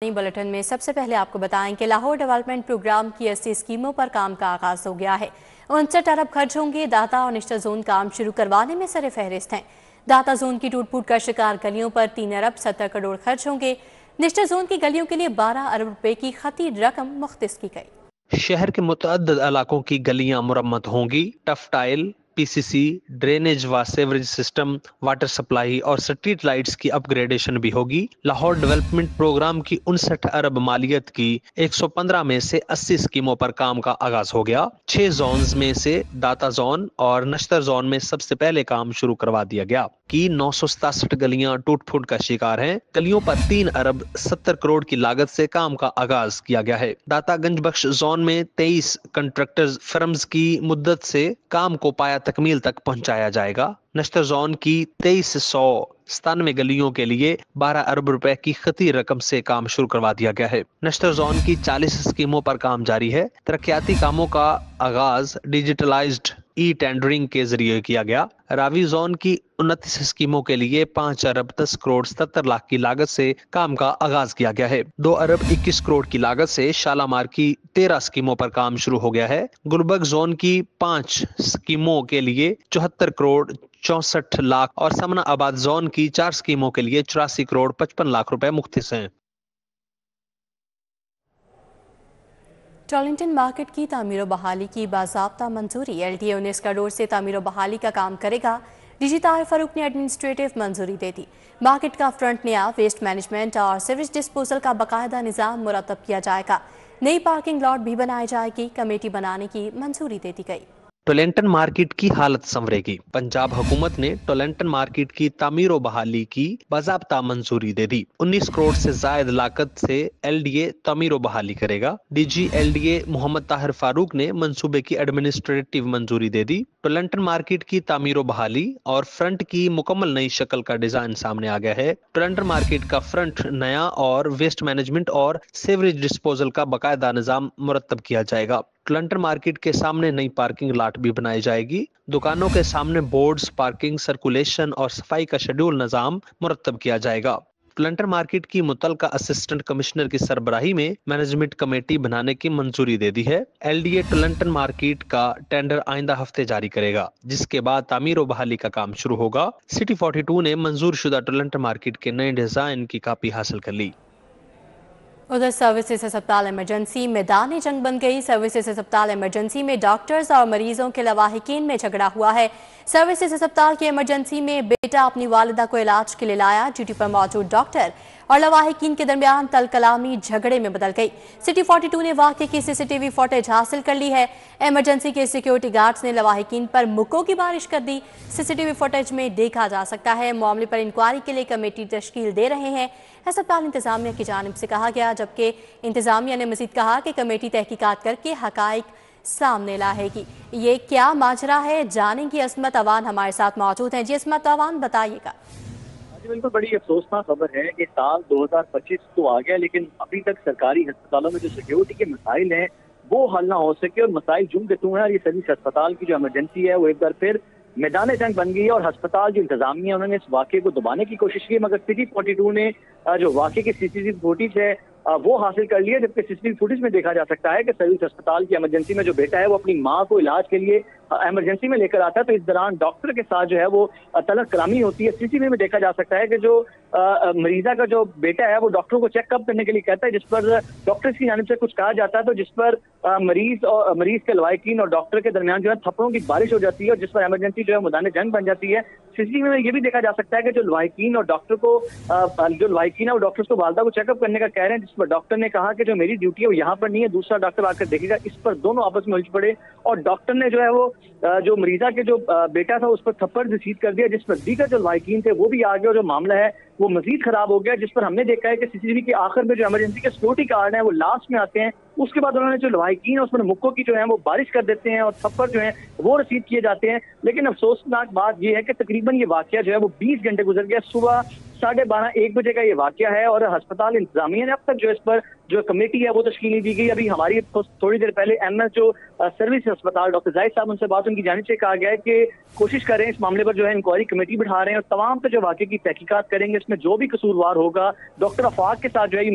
Bulletin में सबसे पहले आपको बताएं कि लाहौर डेवलपमेंट प्रोग्राम की 80 स्कीमों पर काम का आगाज हो गया है। 59 अरब खर्च होंगे। दाता और निश्चित जोन काम शुरू करवाने में सरे फहरिस्त हैं। दाता जोन की टूट फूट का शिकार गलियों पर 3 अरब 70 करोड़ खर्च होंगे। निश्चित जोन की गलियों के लिए 12 अरब रुपए की खती रकम मुख्तस की गई। शहर के मुतअद्दिद इलाकों की गलियां मुरम्मत होंगी। टफ टाइल, पीसीसी, ड्रेनेज व सेवरेज सिस्टम, वाटर सप्लाई और स्ट्रीट लाइट्स की अपग्रेडेशन भी होगी। लाहौर डेवलपमेंट प्रोग्राम की 59 अरब मालियत की 115 में से 80 स्कीमों पर काम का आगाज हो गया। 6 जोन्स में से दाता जोन और नश्तर जोन में सबसे पहले काम शुरू करवा दिया गया कि 967 गलियां टूट फूट का शिकार हैं। गलियों पर 3 अरब 70 करोड़ की लागत से काम का आगाज किया गया है। दाता गंज बख्श जोन में 23 कंट्रैक्टर्स फर्म्स की मुद्दत से काम को पाया तकमील तक पहुंचाया जाएगा। नश्तर जोन की 2397 गलियों के लिए 12 अरब रुपए की खती रकम से काम शुरू करवा दिया गया है। नश्तर जोन की 40 स्कीमों पर काम जारी है। तरक्याती कामों का आगाज डिजिटलाइज्ड ई टेंडरिंग के जरिए किया गया। रावी जोन की 29 स्कीमों के लिए 5 अरब 10 करोड़ 77 लाख की लागत से काम का आगाज किया गया है। 2 अरब 21 करोड़ की लागत से शालामार की 13 स्कीमों पर काम शुरू हो गया है। गुलबर्ग जोन की 5 स्कीमों के लिए 74 करोड़ 64 लाख और समना आबाद जोन की 4 स्कीमों के लिए 84 करोड़ 55 लाख रुपए मुख्तस हैं। टॉलिंगटन मार्केट की तामीर बहाली की बाज़ाब्ता मंजूरी। LTA 19 करोड़ से तामीर बहाली का काम करेगा। DG ताहिर फारूक ने एडमिनिस्ट्रेटिव मंजूरी दे दी। मार्केट का फ्रंट नया, वेस्ट मैनेजमेंट और सीवरेज डिस्पोजल का बाकायदा निज़ाम मुरतब किया जाएगा। नई पार्किंग लॉट भी बनाई जाएगी। कमेटी बनाने की मंजूरी दे दी गई। टोलेंटन मार्केट की हालत संवरेगी। पंजाब हुकूमत ने टोलेंटन मार्केट की तामीर व बहाली की बाज़ाब्ता मंजूरी दे दी। 19 करोड़ से जायद लागत से LDA तामीर व बहाली करेगा। DG LDA मोहम्मद ताहिर फारूक ने मंसूबे की एडमिनिस्ट्रेटिव मंजूरी दे दी। टोलेंटन मार्केट की तामीर व बहाली और फ्रंट की मुकम्मल नई शक्ल का डिजाइन सामने आ गया है। टोलेंटन मार्केट का फ्रंट नया और वेस्ट मैनेजमेंट और सेवरेज डिस्पोजल का बाकायदा निजाम मुरतब किया जाएगा। टोलेंटन मार्केट के सामने नई पार्किंग लॉट भी बनाई जाएगी। दुकानों के सामने बोर्ड्स, पार्किंग, सर्कुलेशन और सफाई का शेड्यूल निजाम मुरतब किया जाएगा। टोलेंटन मार्केट की मुतलका असिस्टेंट कमिश्नर की सरबराही में मैनेजमेंट कमेटी बनाने की मंजूरी दे दी है। LDA टोलेंटन मार्केट का टेंडर आइंदा हफ्ते जारी करेगा, जिसके बाद तामीर व बहाली का काम शुरू होगा। सिटी 42 ने मंजूर शुदा टोलेंटन मार्केट के नए डिजाइन की कापी हासिल कर ली। उधर सर्विसेज अस्पताल इमरजेंसी मैदान जंग बन गई। सर्विसेज अस्पताल इमरजेंसी में डॉक्टर्स और मरीजों के लवाहिकीन में झगड़ा हुआ है। सर्विसेज अस्पताल की इमरजेंसी में बेटा अपनी वालिदा को इलाज के लिए लाया। ड्यूटी पर मौजूद डॉक्टर और लवाहिकीन के दरमियान तलकलामी झगड़े में बदल गई। सिटी 42 ने वाक़े की CCTV फुटेज हासिल कर ली है। इमरजेंसी के सिक्योरिटी गार्ड्स ने लवाहिकीन पर मुक्कों की बारिश कर दी। CCTV फुटेज में देखा जा सकता है। मामले पर इंक्वायरी के लिए कमेटी तश्कील दे रहे हैं। अस्पताल इंतजामिया की जानिब से कहा गया, जबकि इंतजामिया ने मजीद कहा कि कमेटी तहकीकात करके हकाइक सामने लाएगी। ये क्या माजरा है, जानेंगी। असमत अवान हमारे साथ मौजूद हैं। जी असमत अवान, बताइएगा। बिल्कुल बड़ी अफसोसनाक खबर है कि साल 2025 तो आ गया, लेकिन अभी तक सरकारी अस्पतालों में जो सिक्योरिटी के मसाइल हैं वो हल ना हो सके और मसाइल जुम के तुम है। ये सर्विस अस्पताल की जो इमरजेंसी है वो एक बार फिर मैदान जंग बन गई है और अस्पताल जो इंतजामिया उन्होंने इस वाक़े को दबाने की कोशिश की, मगर सिटी 42 ने जो वाक़े की CCTV फुटेज है वो हासिल कर लिया। जबकि CCTV फुटेज में देखा जा सकता है कि सर्विस अस्पताल की इमरजेंसी में जो बेटा है वो अपनी माँ को इलाज के लिए इमरजेंसी में लेकर आता है, तो इस दौरान डॉक्टर के साथ जो है वो तलक कलामी होती है। CCTV में देखा जा सकता है कि जो मरीजा का जो बेटा है वो डॉक्टर को चेकअप करने के लिए कहता है, जिस पर डॉक्टर की जानिब से कुछ कहा जाता है, तो जिस पर मरीज के लवाहिकीन और डॉक्टर के दरमियान जो है थप्पड़ों की बारिश हो जाती है और जिस पर इमरजेंसी जो है मैदान जंग बन जाती है। CCTV में ये भी देखा जा सकता है कि जो लवाहिकीन और डॉक्टर को डॉक्टर्स को वालदा को चेकअप करने का कह रहे हैं, जिस पर डॉक्टर ने कहा कि जो मेरी ड्यूटी है वो यहाँ पर नहीं है, दूसरा डॉक्टर आकर देखेगा। इस पर दोनों आपस में उलझ पड़े और डॉक्टर ने जो है वो जो मरीजा के जो बेटा था उस पर थप्पड़ रिसीव कर दिया, जिस पर दीगर जो लवाहिकीन थे वो भी आ गए और जो मामला है वो मजीद खराब हो गया। जिस पर हमने देखा है कि CCTV के आखिर में जो इमरजेंसी के सिक्योरिटी गार्ड हैं वो लास्ट में आते हैं। उसके बाद उन्होंने जो लवाहिकीन उस पर मुक्कों की जो है वो बारिश कर देते हैं और थप्पड़ जो है वो रिसीव किए जाते हैं। लेकिन अफसोसनाक बात यह है कि तकरीबन ये वाकया जो है वो 20 घंटे गुजर गया। सुबह 12:30-1 बजे का ये वाकया है और अस्पताल इंतजामिया ने अब तक जो इस पर जो कमेटी है वो तश्कील नहीं दी गई। अभी हमारी थोड़ी देर पहले MS जो सर्विस अस्पताल डॉक्टर जाहिद साहब उनसे बात, उनकी जानिब से कहा गया है कि कोशिश कर रहे हैं इस मामले पर जो है इंक्वायरी कमेटी बिठा रहे हैं और तमाम पे जो वाकई की तहकीकात करेंगे। इसमें जो भी कसूरवार होगा, डॉक्टर अफाक के साथ जो है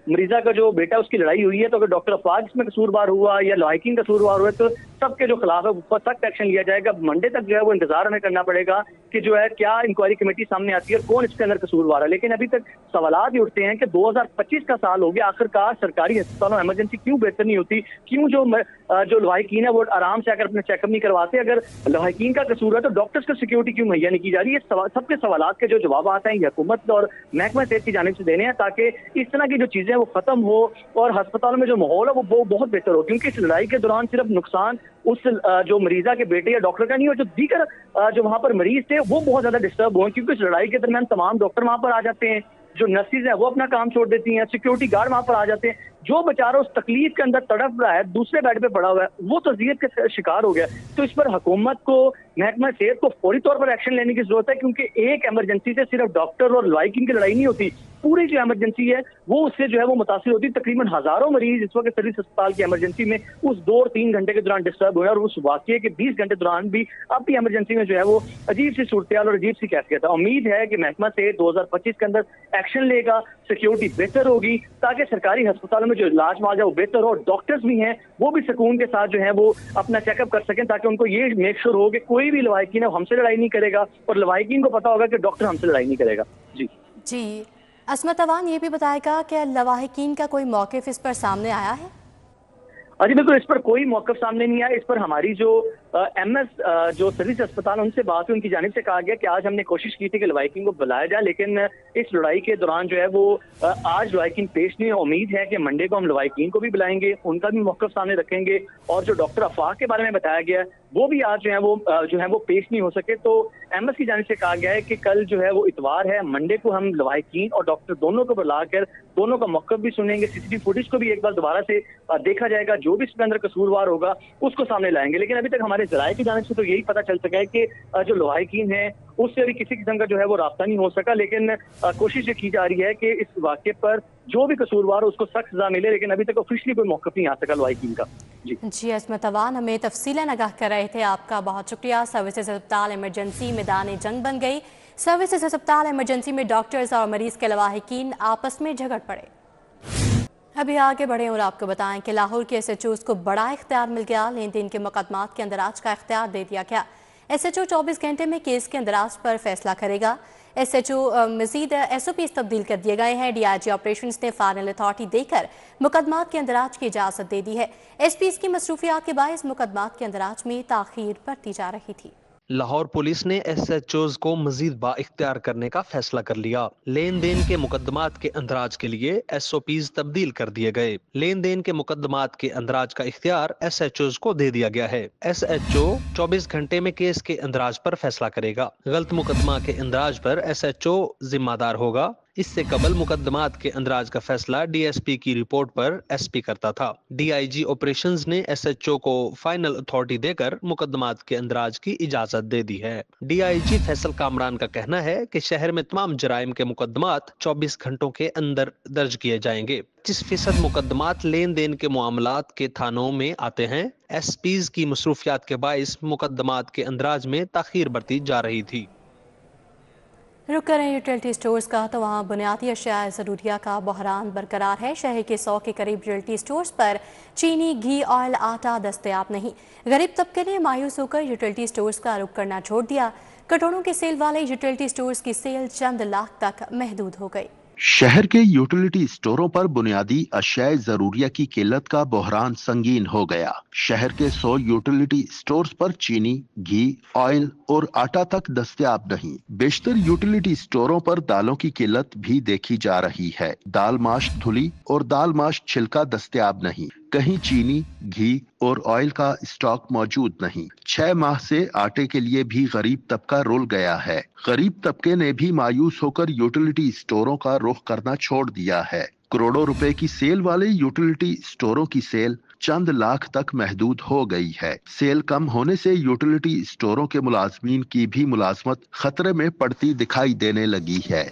मरीजा का जो बेटा उसकी लड़ाई हुई है, तो अगर डॉक्टर अफाक इसमें कसूरवार हुआ या लाइकिंग कसूरवार हुआ तो सबके जो खिलाफ है वो सख्त एक्शन लिया जाएगा। मंडे तक जो है वो इंतजार हमें करना पड़ेगा कि जो है क्या इंक्वायरी कमेटी सामने आती है और कौन इसके अंदर कसूरवार है। लेकिन अभी तक सवालात ये उठते हैं कि 2025 का साल हो गया, आखिरकार सरकारी अस्पतालों में इमरजेंसी क्यों बेहतर नहीं होती? क्यों जो लवाहिकीन है वो आराम से आकर अपने चेकअप नहीं करवाते? अगर लवाहिकीन का कसूर है तो डॉक्टर्स को सिक्योरिटी क्यों मुहैया नहीं की जा रही? ये सबके सवालात के जो जवाब आते हैं हुकूमत और महकमा सेहत की जानिब से देने हैं ताकि इस तरह की जो चीजें वो खत्म हो और अस्पतालों में जो माहौल है वो बहुत बेहतर हो। क्योंकि इस लड़ाई के दौरान सिर्फ नुकसान उस जो मरीजा के बेटे या डॉक्टर का नहीं हो, जो दीगर जो वहां पर मरीज थे वो बहुत ज्यादा डिस्टर्ब हुए, क्योंकि इस लड़ाई के दरमियान तमाम डॉक्टर वहां पर आ जाते हैं, जो नर्सिस है वो अपना काम छोड़ देती हैं, सिक्योरिटी गार्ड वहां पर आ जाते हैं। जो बेचारा उस तकलीफ के अंदर तड़प रहा है, दूसरे बेड पे पड़ा हुआ है, वो तो अज़ियत के शिकार हो गया। तो इस पर हुकूमत को, महकमा सेहत को फौरी तौर पर एक्शन लेने की जरूरत है, क्योंकि एक इमरजेंसी से सिर्फ डॉक्टर और लवाहिकीन की लड़ाई नहीं होती, पूरी जो इमरजेंसी है वो उससे जो है वो मुतासिर होती है। तकरीबन हजारों मरीज इस वक्त सर्विस अस्पताल की इमरजेंसी में उस 2-3 घंटे के दौरान डिस्टर्ब हुए और उस वाकये के 20 घंटे दौरान भी अब भी इमरजेंसी में जो है वो अजीब सी सूरत-ए-हाल और अजीब सी कैफियत है। उम्मीद है कि महकमा सेहत 2025 के अंदर एक्शन लेगा, सिक्योरिटी बेहतर होगी ताकि सरकारी अस्पतालों में जो इलाज मुआवजा वो बेहतर हो और डॉक्टर्स भी हैं वो भी सुकून के साथ जो है वो अपना चेकअप कर सकें, ताकि उनको ये मेक श्योर हो कि कोई भी लवाहिकीन है हमसे लड़ाई नहीं करेगा और लवाहिकीन को पता होगा कि डॉक्टर हमसे लड़ाई नहीं करेगा। जी असमत अवान ये भी बताएगा कि लवाहिकीन का कोई मौक़िफ़ इस पर सामने आया है? जी बिल्कुल, इस पर कोई मौक़िफ़ सामने नहीं आया। इस पर हमारी जो MS जो सर्विस अस्पताल उनसे बात हुई, उनकी जानिब से कहा गया कि आज हमने कोशिश की थी कि लवाहिकीन को बुलाया जाए, लेकिन इस लड़ाई के दौरान जो है वो आज लवाहिकीन पेश नहीं है। उम्मीद है कि मंडे को हम लवाहिकीन को भी बुलाएंगे, उनका भी मौक़िफ़ सामने रखेंगे और जो डॉक्टर अफाक के बारे में बताया गया है वो भी आज जो है वो पेश नहीं हो सके। तो MS की जानिब से कहा गया है कि कल जो है वो इतवार है, मंडे को हम लवाहिकीन और डॉक्टर दोनों को बुलाकर दोनों का मौक़िफ़ भी सुनेंगे, CCTV फुटेज को भी एक बार दोबारा से देखा जाएगा, जो भी इसके अंदर कसूरवार होगा उसको सामने लाएंगे। लेकिन अभी तक हमारे ज़राए की जानिब से तो यही पता चल सका है कि जो लवाहिकीन है उससे अभी किसी किस्म का जो है वो राब्ता नहीं हो सका, लेकिन कोशिश ये की जा रही है कि इस वाक़े पर जो भी कसूरवार हो उसको सख्त सज़ा मिले, लेकिन अभी तक ऑफिशियली कोई मौक़िफ़ नहीं आ सका लवाहिकीन का। जी असमत अवान हमें तफसीलन आगाह कर रहे थे, आपका बहुत शुक्रिया। सर्विसेज अस्पताल इमरजेंसी मैदान जंग बन गई। सर्विसेज अस्पताल इमरजेंसी में डॉक्टर्स और मरीज के लवाहिकीन आपस में झगड़ पड़े। अभी आगे बढ़े और आपको बताएं कि लाहौर के SHOs को बड़ा इख्तियार मिल गया। लेन देन के मुकदमात के अंदराज का इख्तियार दे दिया गया। SHO 24 घंटे में केस के अंदराज पर फैसला करेगा। SHO मजीद SOPs तब्दील कर दिए गए हैं। DIG ऑपरेशंस ने फाइनल अथॉरिटी देकर मुकदमात के अंदराज की इजाज़त दे दी है। SPs की मसरूफियात के बायस मुकदमात के अंदराज में ताखीर बढ़ती जा रही थी। लाहौर पुलिस ने SHOs को मजीद बाइख्तियार करने का फैसला कर लिया। लेन देन के मुकदमात के अंदराज के लिए SOPs तब्दील कर दिए गए। लेन देन के मुकदमात के अंदराज का इख्तियार SHOs को दे दिया गया है। SHO 24 घंटे में केस के अंदराज पर फैसला करेगा। गलत मुकदमा के अंदराज पर SHO जिम्मेदार होगा। इससे कबल मुकदमात के अंदराज का फैसला DSP की रिपोर्ट पर SP करता था। DIG ऑपरेशंस ने SHO को फाइनल अथॉरिटी देकर मुकदमात के अंदराज की इजाजत दे दी है। DIG फैसल कामरान का कहना है कि शहर में तमाम जराइम के मुकदमात 24 घंटों के अंदर दर्ज किए जाएंगे। 25% मुकदमात लेन देन के मामलात के थानों में आते हैं। SPs की मसरूफियात के बाइस मुकदमात के अंदराज में ताखीर बढ़ती जा रही थी। रुक करें यूटिलिटी स्टोर्स का, तो वहाँ बुनियादी अशिया ज़रूरिया का बहरान बरकरार है। शहर के 100 के करीब यूटिलिटी स्टोर्स पर चीनी, घी, ऑयल, आटा दस्तयाब नहीं। गरीब तबके ने मायूस होकर यूटिलिटी स्टोर्स का रुख करना छोड़ दिया। कटोरों के सेल वाले यूटिलिटी स्टोर्स की सेल चंद लाख तक महदूद हो गई। शहर के यूटिलिटी स्टोरों पर बुनियादी अशियाए जरूरिया की किल्लत का बहरान संगीन हो गया। शहर के 100 यूटिलिटी स्टोर्स पर चीनी, घी, ऑयल और आटा तक दस्तयाब नहीं। बेशतर यूटिलिटी स्टोरों पर दालों की किल्लत भी देखी जा रही है। दाल माश धुली और दाल माश छिलका दस्तयाब नहीं। कहीं चीनी, घी और ऑयल का स्टॉक मौजूद नहीं। 6 माह से आटे के लिए भी गरीब तबका रुल गया है। गरीब तबके ने भी मायूस होकर यूटिलिटी स्टोरों का रुख करना छोड़ दिया है। करोड़ों रुपए की सेल वाले यूटिलिटी स्टोरों की सेल चंद लाख तक महदूद हो गई है। सेल कम होने से यूटिलिटी स्टोरों के मुलाजमीन की भी मुलाजमत खतरे में पड़ती दिखाई देने लगी है।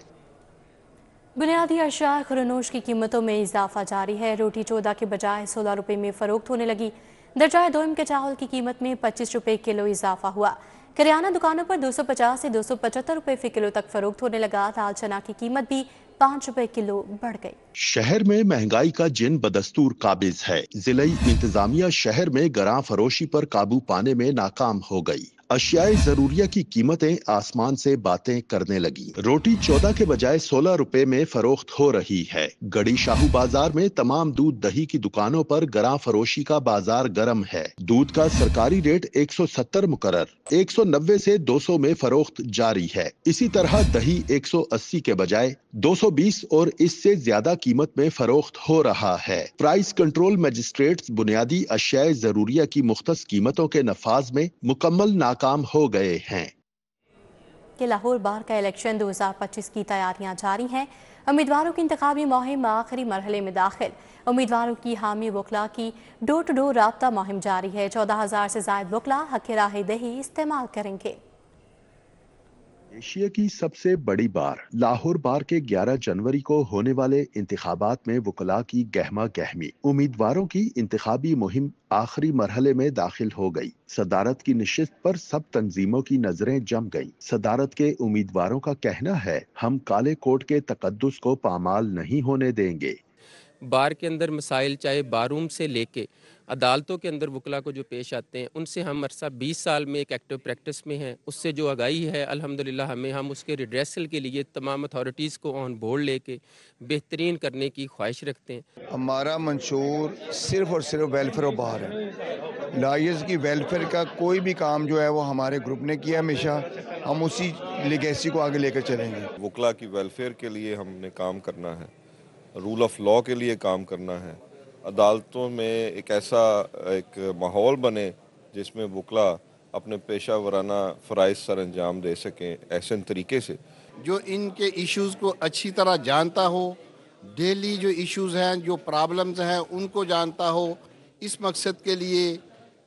बुनियादी अशिया खुरनोश की कीमतों में इजाफा जारी है। रोटी 14 के बजाय 16 रुपये में फरोख्त होने लगी। दर्जा दोम के चावल की कीमत में 25 रुपये किलो इजाफा हुआ। करियाना दुकानों पर 250 से 275 रुपये फी किलो तक फरोख्त होने लगा। दाल चना की कीमत भी 5 रुपये किलो बढ़ गई। शहर में महंगाई का जिन बदस्तूर काबिज है। जिलाई इंतजामिया शहर में गरां फरोशी पर काबू पाने में नाकाम हो गई। अशियाए जरूरिया की कीमतें आसमान से बातें करने लगी। रोटी 14 के बजाय 16 रुपए में फरोख्त हो रही है। गड़ी शाहू बाजार में तमाम दूध दही की दुकानों पर गरां फरोशी का बाजार गर्म है। दूध का सरकारी रेट 170 मुकर्रर 190 से 200 में फरोख्त जारी है। इसी तरह दही 180 के बजाय 220 और इससे ज्यादा कीमत में फरोख्त हो रहा है। प्राइस कंट्रोल मजिस्ट्रेट्स बुनियादी अशियाए जरूरिया की मुख्तस कीमतों के नफाज में मुकम्मल नाकाम हो गए हैं। कि लाहौर बार का इलेक्शन 2025 की तैयारियां जारी हैं। उम्मीदवारों की इंतखाबी मुहिम आखिरी मरहले में दाखिल। उम्मीदवारों की हामी वकला की डोर टू डोर राब्ता मुहिम जारी है। 14,000 से ज्यादा वकला हक राह दही इस्तेमाल करेंगे। एशिया की सबसे बड़ी बार लाहौर बार के 11 जनवरी को होने वाले इंतखाबात में वकला की गहमा गहमी। उम्मीदवारों की इंतखाबी मुहिम आखिरी मरहले में दाखिल हो गई। सदारत की निशिस्त पर सब तंजीमों की नजरें जम गईं। सदारत के उम्मीदवारों का कहना है, हम काले कोट के तकद्दुस को पामाल नहीं होने देंगे। बार के अंदर मसाइल चाहे बारूम से लेके अदालतों के अंदर वकला को जो पेश आते हैं, उनसे हम अरसा 20 साल में एक एक्टिव प्रैक्टिस में हैं। उससे जो आगाही है अल्हम्दुलिल्लाह हम उसके रिड्रेसल के लिए तमाम अथॉरिटीज़ को ऑन बोर्ड लेके बेहतरीन करने की ख्वाहिश रखते हैं। हमारा मंशूर सिर्फ और सिर्फ वेलफेयर ऑफ बार है। लायर्स की वेलफेयर का कोई भी काम जो है वो हमारे ग्रुप ने किया हमेशा। हम उसी लेगेसी को आगे लेकर चलेंगे। वकला की वेलफेयर के लिए हमने काम करना है, रूल ऑफ लॉ के लिए काम करना है। अदालतों में एक ऐसा एक माहौल बने जिसमें वकला अपने पेशा वराना फ़राइज़ सर अंजाम दे सकें ऐसे तरीके से जो इनके इश्यूज़ को अच्छी तरह जानता हो, डेली जो इश्यूज़ हैं, जो प्रॉब्लम्स हैं, उनको जानता हो। इस मकसद के लिए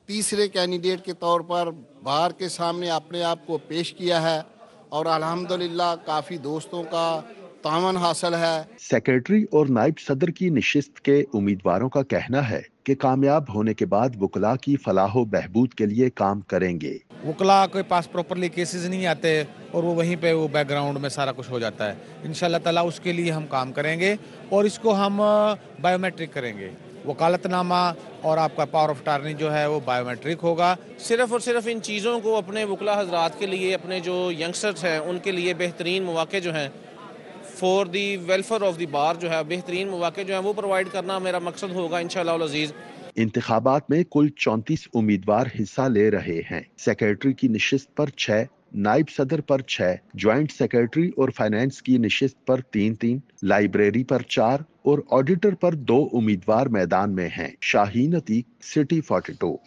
तीसरे कैंडिडेट के तौर पर बार के सामने अपने आप को पेश किया है और अल्हम्दुलिल्लाह काफ़ी दोस्तों का तावन हासिल है। सेक्रेटरी और नायब सदर की निशिस्त के उम्मीदवारों का कहना है कि कामयाब होने के बाद वकला की फलाह बहबूद के लिए काम करेंगे। वकला के पास प्रॉपरली केसेस नहीं आते और वो वहीं पे वो बैकग्राउंड में सारा कुछ हो जाता है। इंशाल्लाह ताला उसके लिए हम काम करेंगे और इसको हम बायोमेट्रिक करेंगे। वकालतनामा और आपका पावर ऑफ अटॉर्नी जो है वो बायोमेट्रिक होगा। सिर्फ और सिर्फ इन चीज़ों को अपने वकला हजरात के लिए, अपने जो यंगस्टर्स हैं उनके लिए बेहतरीन मौके जो हैं for the welfare of the bar जो है बेहतरीन मौके जो है वो प्रोवाइड करना मेरा मकसद होगा इंशाअल्लाह अज़ीज़। इंतखाबात में कुल 34 उम्मीदवार हिस्सा ले रहे हैं। सेक्रेटरी की निशिस्त पर 6, नायब सदर पर 6, ज्वाइंट सेक्रेटरी और फाइनेंस की निशिस्त पर 3-3, लाइब्रेरी पर 4 और ऑडिटर पर 2 उम्मीदवार मैदान में हैं। Shaheen Atiq, city 42।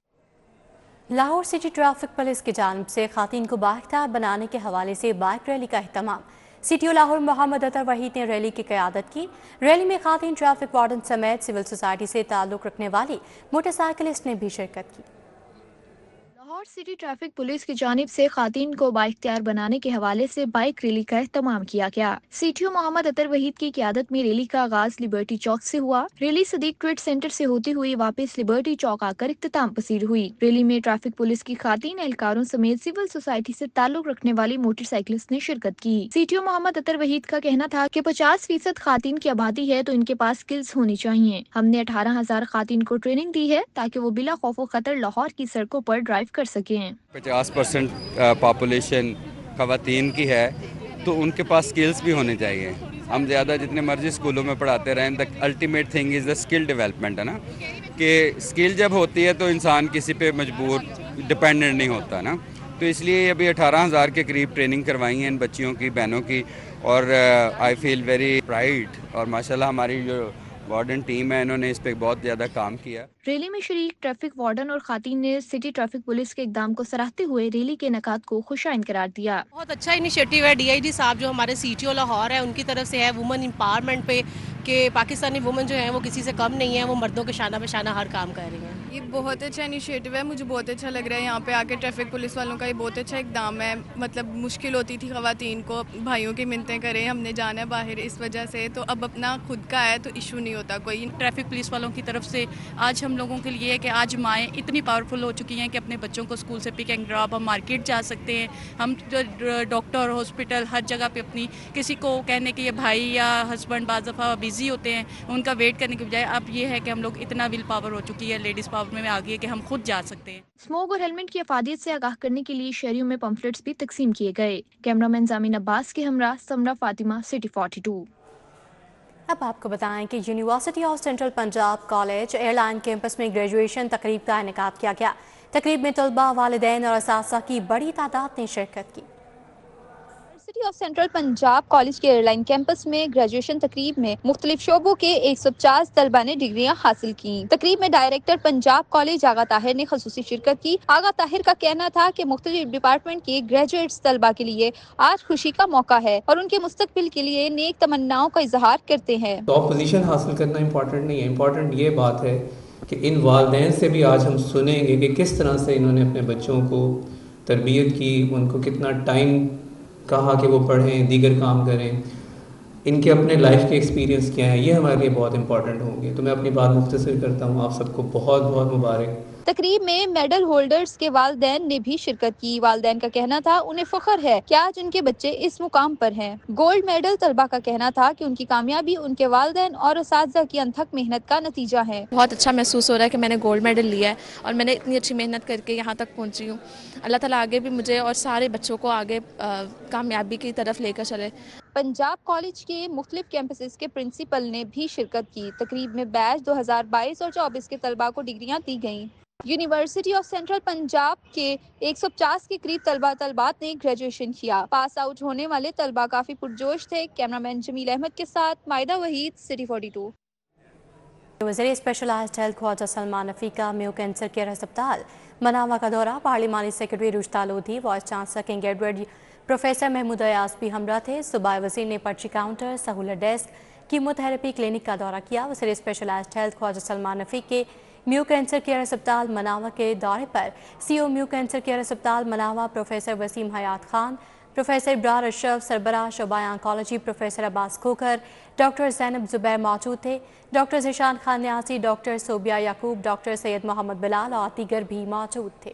Lahore city traffic police की जानिब से खातीन को बाइख्तियार बनाने के हवाले से बाइक रैली का एहतमाम। सीटीओ लाहौर मोहम्मद अतर वहीद ने रैली की क़यादत की। रैली में खातीन ट्रैफिक वार्डन समेत सिविल सोसाइटी से ताल्लुक़ रखने वाली मोटरसाइकिलिस्ट ने भी शिरकत की। लाहौर सिटी ट्रैफिक पुलिस की जानिब से खातीन को बाइख्तियार बनाने के हवाले से बाइक रैली का एहतमाम किया गया। सीटीओ मोहम्मद अतर वहीद की क़यादत में रैली का आगाज लिबर्टी चौक से हुआ। रैली सदीक ट्रेड सेंटर से होती हुई वापस लिबर्टी चौक आकर इख्तिताम पसीर हुई। रैली में ट्रैफिक पुलिस की खातीन एहलकारों समेत सिविल सोसाइटी से ताल्लुक रखने वाली मोटरसाइकिलिस्ट ने शिरकत की। सीटीओ मोहम्मद अतर वहीद का कहना था कि 50% खातीन की आबादी है तो इनके पास स्किल्स होनी चाहिए। हमने 18,000 खातीन को ट्रेनिंग दी है ताकि वो बिला खौफ खतर लाहौर की सड़कों पर ड्राइव कर सके। 50% पॉपुलेशन ख़वातीन की है तो उनके पास स्किल्स भी होने चाहिए। हम ज़्यादा जितने मर्जी स्कूलों में पढ़ाते रहें, the ultimate thing is the skill development, है ना, कि स्किल जब होती है तो इंसान किसी पे मजबूर डिपेंडेंट नहीं होता ना। तो इसलिए अभी 18,000 के करीब ट्रेनिंग करवाई है इन बच्चियों की, बहनों की, और आई फील वेरी प्राइड। और माशाल्लाह हमारी जो वार्डन टीम है इन्होंने इस पे बहुत ज़्यादा काम किया। रैली में शरीक ट्रैफिक वार्डन और खातीन ने सिटी ट्रैफिक पुलिस के इकदाम को सराहते हुए रैली के नकात को खुशाइन करार दिया। बहुत अच्छा इनिशिएटिव है डीआईजी साहब जो हमारे सीटीओ लाहौर है उनकी तरफ से है वुमेन एम्पावरमेंट पे, कि पाकिस्तानी वुमेन जो है वो किसी से कम नहीं है, वो मर्दों के शाना पे शाना हर काम कर रही हैं। یہ بہت اچھا انیشیٹو ہے، مجھے بہت اچھا لگ رہا ہے یہاں پہ آ کے ٹریفک پولیس والوں کا یہ بہت اچھا اقدام ہے. مطلب مشکل ہوتی تھی خواتین کو بھائیوں کی منتیں کریں، ہم نے جانا ہے باہر اس وجہ سے، تو اب اپنا خود کا ہے تو ایشو نہیں ہوتا کوئی. ٹریفک پولیس والوں کی طرف سے آج ہم لوگوں کے لیے ہے کہ آج مائیں اتنی پاورفل ہو چکی ہیں کہ اپنے بچوں کو اسکول سے پک اینڈ ڈراپ، ہم مارکیٹ جا سکتے ہیں، ہم ڈاکٹر ہاسپٹل ہر جگہ پہ اپنی کسی کو کہنے کہ یہ بھائی یا ہسبینڈ بعض دفعہ بیزی ہوتے ہیں، ان کا ویٹ کرنے کے بجائے اب یہ ہے کہ ہم لوگ اتنا ول پاور ہو چکی ہے، لیڈیز پاور میں آ گئی ہے کہ ہم خود جا سکتے ہیں. اسموک اور ہیلمٹ کی افادیت سے آگاہ کرنے کے لیے شہریوں میں پمفلٹس بھی تقسیم کیے گئے. کیمرامین زامین عباس کے ہمراہ سمرہ فاطمہ، سٹی 42. اب آپ کو بتائیں کہ university of central Punjab college airline campus میں گریجویشن تقریب کا انعقاد کیا گیا. تقریب میں طلباء، والدین اور اساتذہ کی بڑی تعداد نے شرکت کی. University of central Punjab college کے ایئر لائن کیمپس میں گریجویشن تقریب میں مختلف شعبوں کے 150 طلباء نے ڈگریاں حاصل کیں. تقریب میں ڈائریکٹر پنجاب کالج آغا طاہر نے خصوصی شرکت کی. آغا طاہر کا کہنا تھا کہ مختلف ڈپارٹمنٹ کے گریجویٹس طلباء کے لیے آج خوشی کا موقع ہے اور ان کے مستقبل کے لیے نیک تمناؤں کا اظہار کرتے ہیں. ٹاپ پوزیشن حاصل کرنا امپورٹنٹ نہیں ہے، امپورٹنٹ یہ بات ہے کہ ان والدین سے بھی آج ہم سنیں گے کہ کس طرح سے انہوں نے اپنے بچوں کو تربیت کی، ان کو کتنا ٹائم کہا کہ وہ پڑھیں، دیگر کام کریں، ان کے اپنے لائف کے ایکسپیرینس کیا ہیں، یہ ہمارے لیے بہت امپورٹنٹ ہوں گے. تو میں اپنی بات مختصر کرتا ہوں، آپ سب کو بہت بہت مبارک. تقریب میں میڈل ہولڈرز کے والدین نے بھی شرکت کی. والدین کا کہنا تھا انہیں فخر ہے کہ آج ان کے بچے اس مقام پر ہیں. گولڈ میڈل طلبہ کا کہنا تھا کہ ان کی کامیابی ان کے والدین اور اساتذہ کی انتھک محنت کا نتیجہ ہے. بہت اچھا محسوس ہو رہا ہے کہ میں نے گولڈ میڈل لیا ہے اور میں نے اتنی اچھی محنت کر کے یہاں تک پہنچی ہوں. اللہ تعالیٰ آگے بھی مجھے اور سارے بچوں کو آگے کامیابی کی طرف لے کر چلے. پنجاب کالج کے مختلف کیمپسز کے پرنسپل نے بھی شرکت کی. تقریب میں بیچ 2022 اور 24 کے طلباء کو ڈگریاں دی گئیں. یونیورسٹی آف سینٹرل پنجاب کے 150 کے قریب طلبات نے گریجویشن کیا. پاس آؤٹ ہونے والے طلباء کافی پرجوش تھے. کیمرامین جمیل احمد کے ساتھ مائدہ وحید، سٹی 42. وزیر اسپیشلائزڈ ہیلتھ خواجہ سلمان نفی کا میو کینسر کیئر ہسپتال مناوا کا دورہ. پارلیمانی سیکرٹری رشتہ Lodhi, vice chancellor King Edward, professor Mahmood Ayaz بھی ہمراہ تھے. صوبائی وزیر نے پرچی کاؤنٹر، سہولت ڈیسک، کیموتھراپی کلینک کا دورہ کیا. وزیر اسپیشلائزڈ ہیلتھ خواجہ سلمان نفی کے میو کینسر کیئر ہسپتال مناوا کے دورے پر سی او میو کینسر کیئر ہسپتال مناوا پروفیسر وسیم حیات خان، پروفیسر ابرار اشرف، سربراہ شعبہ آنکالوجی پروفیسر عباس کھوکھر، ڈاکٹر زینب زبیر موجود تھے. ڈاکٹر ذیشان خان نیازی، ڈاکٹر صوبیہ یعقوب، ڈاکٹر سید محمد بلال اور دیگر بھی موجود تھے.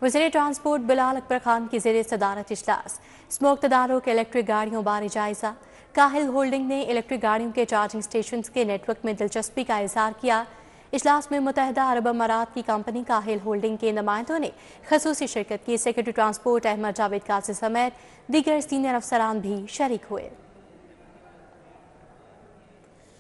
وزیر ٹرانسپورٹ بلال اکبر خان کی زیر صدارت اجلاس. اسموک تدارک الیکٹرک گاڑیوں بارے جائزہ. کاہل ہولڈنگ نے الیکٹرک گاڑیوں کے چارجنگ اسٹیشنز کے نیٹ ورک میں دلچسپی کا اظہار کیا. اجلاس میں متحدہ عرب امارات کی کمپنی کاہل ہولڈنگ کے نمائندوں نے خصوصی شرکت کی. سیکرٹری ٹرانسپورٹ احمد جاوید قاضی سمیت دیگر سینئر افسران بھی شریک ہوئے.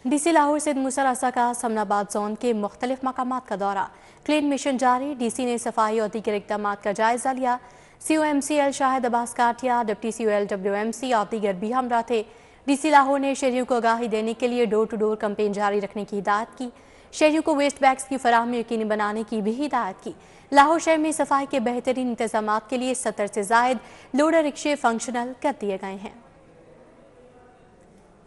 ڈی سی لاہور سید موسیٰ رضا کا سمن آباد زون کے مختلف مقامات کا دورہ. کلین مشن جاری. ڈی سی نے صفائی اور دیگر اقدامات کا جائزہ لیا. C O M C L Shahid Abbas Katia, deputy C O L W M C اور دیگر بھی ہمراہ تھے. ڈی سی لاہور نے شہریوں کو آگاہی دینے کے لیے ڈور ٹو ڈور کمپین جاری رکھنے کی ہدایت کی. شہریوں کو ویسٹ بیگز کی فراہمی یقینی بنانے کی بھی ہدایت کی. لاہور شہر میں صفائی کے بہترین انتظامات کے لیے 70 سے زائد لوڈر رکشے فنکشنل کر دیے گئے ہیں.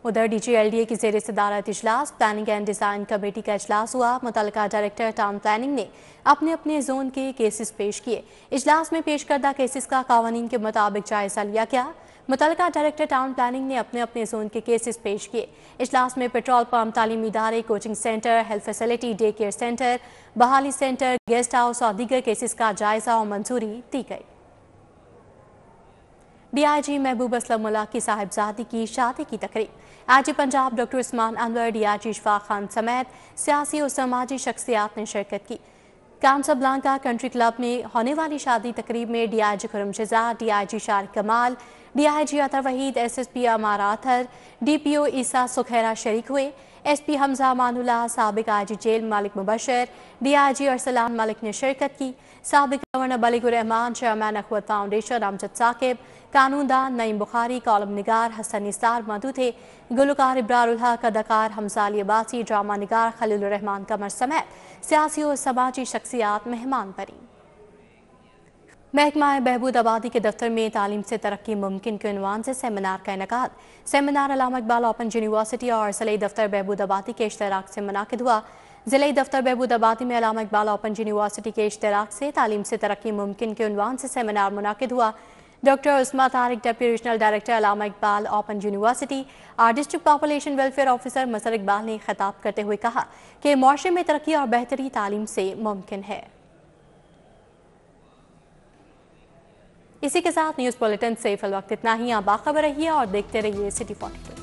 ادھر D G L D A کی زیر صدارت اجلاس. پلاننگ اینڈ ڈیزائن کمیٹی کا اجلاس ہوا. متعلقہ ڈائریکٹر ٹاؤن پلاننگ نے اپنے اپنے زون کے کیسز پیش کیے. اجلاس میں پیش کردہ کیسز کا قوانین کے مطابق جائزہ لیا گیا. متعلقہ ڈائریکٹر ٹاؤن پلاننگ نے اپنے اپنے زون کے کیسز پیش کیے. اجلاس میں پیٹرول پمپ، تعلیمی ادارے، coaching centre, health facility, day care centre, بحالی سینٹر، گیسٹ ہاؤس اور دیگر کیسز کا جائزہ اور منظوری دی گئی. ڈی آئی جی محبوب اسلم اللہ کی صاحبزادی کی شادی کی تقریب. I G Punjab doctor Usman Anwar, D I G Ashfaq Khan سمیت سیاسی اور سماجی شخصیات نے شرکت کی. کانسا بلانکا کنٹری کلب میں ہونے والی شادی تقریب میں D I G Khurram Shahzad, D I G Shariq Kamal, D I G Athar Waheed, S S P Ammar Athar, D P O Isa Sukhera شریک ہوئے. ایس پی حمزہ امان اللہ، سابق I G jail Malik Mubashir, D I G Arsalan Malik نے شرکت کی. سابق governor Baligh ur-Rehman, chairman Akhuwat foundation Amjad Saqib, قانون دان نعیم بخاری، کالم نگار حسن نثار موجود تھے. گلوکار ابرار الحق، اداکار حمزہ علی عباسی، ڈرامہ نگار خلیل الرحمان قمر سمیت سیاسی اور سماجی شخصیات مہمان بنی. محکمہ بہبود آبادی کے دفتر میں تعلیم سے ترقی ممکن کے عنوان سے سیمینار کا انعقاد. سیمینار علامہ اقبال اوپن یونیورسٹی اور ضلعی دفتر بہبود آبادی کے اشتراک سے منعقد ہوا. ضلعی دفتر بہبود آبادی میں علامہ اقبال اوپن یونیورسٹی کے اشتراک سے تعلیم سے ترقی ممکن کے عنوان سے سیمینار منعقد ہوا۔ Doctor Uzma Tariq deputy regional director Allama Iqbal open university اور ڈسٹرکٹ پاپولیشن ویلفیئر آفیسر مسر اقبال نے خطاب کرتے ہوئے کہا کہ معاشرے میں ترقی اور بہتری تعلیم سے ممکن ہے۔ اسی کے ساتھ نیوز بلیٹن سے فی الوقت اتنا ہی۔ آپ باخبر رہیے اور دیکھتے رہیے سٹی 42۔